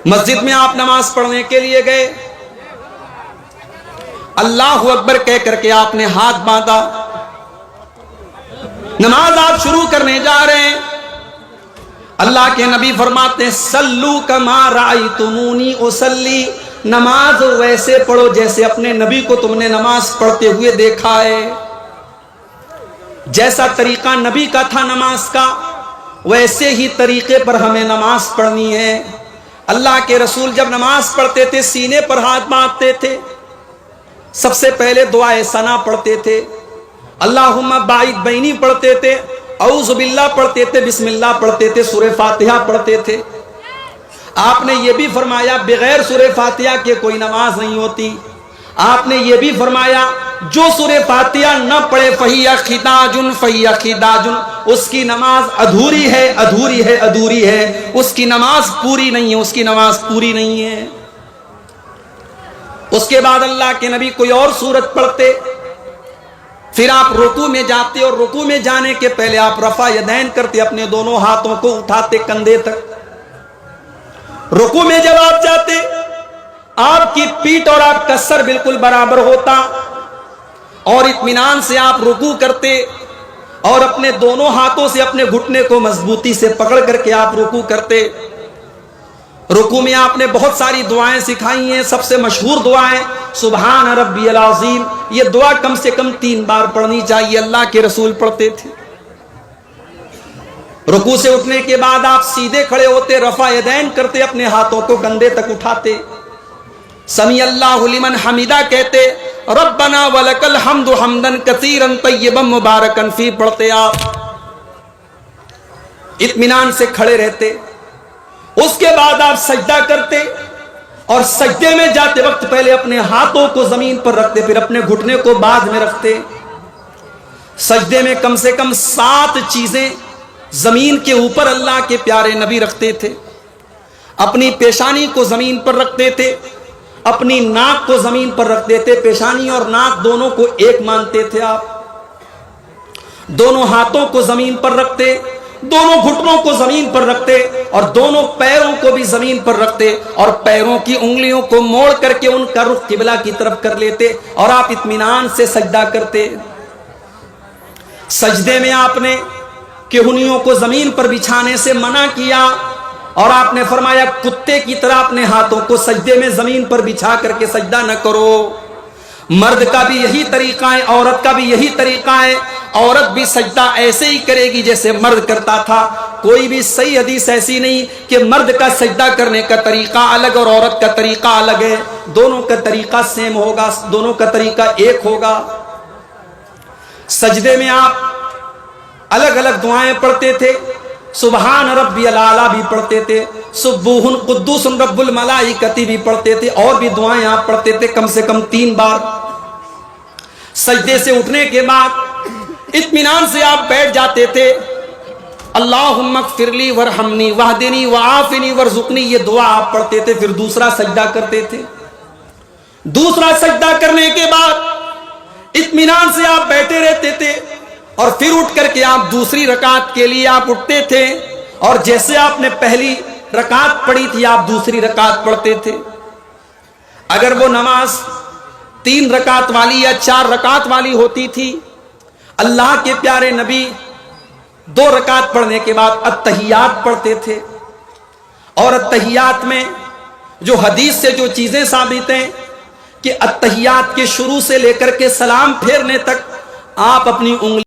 مسجد میں آپ نماز پڑھنے کے لیے گئے، اللہ اکبر کہہ کر کے آپ نے ہاتھ باندھا، نماز آپ شروع کرنے جا رہے ہیں، اللہ کے نبی فرماتے ہیں صلو کما رأیتمونی اصلی، نماز ویسے پڑھو جیسے اپنے نبی کو تم نے نماز پڑھتے ہوئے دیکھا ہے۔ جیسا طریقہ نبی کا تھا نماز کا، ویسے ہی طریقے پر ہمیں نماز پڑھنی ہے۔ اللہ کے رسول جب نماز پڑھتے تھے سینے پر ہاتھ باندھتے تھے، سب سے پہلے دعائے ثنا پڑھتے تھے، اللہم باعث بینی پڑھتے تھے، اعوذ باللہ پڑھتے تھے، بسم اللہ پڑھتے تھے، سورہ فاتحہ پڑھتے تھے۔ آپ نے یہ بھی فرمایا بغیر سورہ فاتحہ کے کوئی نماز نہیں ہوتی۔ آپ نے یہ بھی فرمایا جو سورہ فاتحہ نہ پڑھے فہی خداج فہی خداج، اس کی نماز ادھوری ہے، ادھوری ہے، ادھوری ہے، اس کی نماز پوری نہیں ہے، اس کی نماز پوری نہیں ہے۔ اس کے بعد اللہ کے نبی کوئی اور سورت پڑھتے، پھر آپ رکوع میں جاتے اور رکوع میں جانے کے پہلے آپ رفع یدین کرتے، اپنے دونوں ہاتھوں کو اٹھاتے کندھے تک۔ رکوع میں جب آپ جاتے آپ کی پیٹھ اور آپ کا سر بالکل برابر ہوتا اور اطمینان سے آپ رکوع کرتے اور اپنے دونوں ہاتھوں سے اپنے گھٹنے کو مضبوطی سے پکڑ کر کے آپ رکوع کرتے۔ رکوع میں آپ نے بہت ساری دعائیں سکھائی ہیں، سب سے مشہور دعائیں سبحان ربی العظیم، یہ دعا کم سے کم 3 بار پڑھنی چاہیے، اللہ کے رسول پڑھتے تھے۔ رکوع سے اٹھنے کے بعد آپ سیدھے کھڑے ہوتے، رفع یدین کرتے، اپنے ہاتھوں کو کندھے تک اٹھاتے، سمیع اللہ لمن حمیدہ کہتے، ربنا ولک الحمد حمدا کثیرا طیبا مبارکا فی پڑھتے، آپ اطمینان سے کھڑے رہتے۔ اس کے بعد آپ سجدہ کرتے اور سجدے میں جاتے وقت پہلے اپنے ہاتھوں کو زمین پر رکھتے، پھر اپنے گھٹنے کو بعد میں رکھتے۔ سجدے میں کم سے کم 7 چیزیں زمین کے اوپر اللہ کے پیارے نبی رکھتے تھے۔ اپنی پیشانی کو زمین پر رکھتے تھے، اپنی ناک کو زمین پر رکھتے تھے، پیشانی اور ناک دونوں کو ایک مانتے تھے آپ، دونوں ہاتھوں کو زمین پر رکھتے، دونوں گھٹنوں کو زمین پر رکھتے اور دونوں پیروں کو بھی زمین پر رکھتے اور پیروں کی انگلیوں کو موڑ کر کے ان کا رخ قبلہ کی طرف کر لیتے اور آپ اطمینان سے سجدہ کرتے۔ سجدے میں آپ نے کہنیوں کو زمین پر بچھانے سے منع کیا اور آپ نے فرمایا کتے کی طرح اپنے ہاتھوں کو سجدے میں زمین پر بچھا کر کے سجدہ نہ کرو۔ مرد کا بھی یہی طریقہ ہے، عورت کا بھی یہی طریقہ ہے، عورت بھی سجدہ ایسے ہی کرے گی جیسے مرد کرتا تھا۔ کوئی بھی صحیح حدیث ایسی نہیں کہ مرد کا سجدہ کرنے کا طریقہ الگ اور عورت کا طریقہ الگ ہے، دونوں کا طریقہ سیم ہوگا، دونوں کا طریقہ ایک ہوگا۔ سجدے میں آپ الگ الگ دعائیں پڑھتے تھے، سبحان ربی الاعلیٰ بھی پڑھتے تھے، سبوح قدوس رب الملائکۃ بھی پڑھتے تھے، اور بھی دعائیں آپ پڑھتے تھے کم سے کم 3 بار۔ سجدے سے اٹھنے کے بعد اطمینان سے آپ بیٹھ جاتے تھے، اللہم اغفر لی ورحمنی واہدنی وعافنی وارزقنی، یہ دعا آپ پڑھتے تھے، پھر دوسرا سجدہ کرتے تھے۔ دوسرا سجدہ کرنے کے بعد اطمینان سے آپ بیٹھے رہتے تھے اور پھر اٹھ کر کے آپ دوسری رکعت کے لیے آپ اٹھتے تھے اور جیسے آپ نے پہلی رکعت پڑھی تھی آپ دوسری رکعت پڑھتے تھے۔ اگر وہ نماز 3 رکعت والی یا 4 رکعت والی ہوتی تھی، اللہ کے پیارے نبی 2 رکعت پڑھنے کے بعد التحیات پڑھتے تھے، اور التحیات میں جو حدیث سے جو چیزیں ثابت ہیں کہ التحیات کے شروع سے لے کر کے سلام پھیرنے تک آپ اپنی انگلی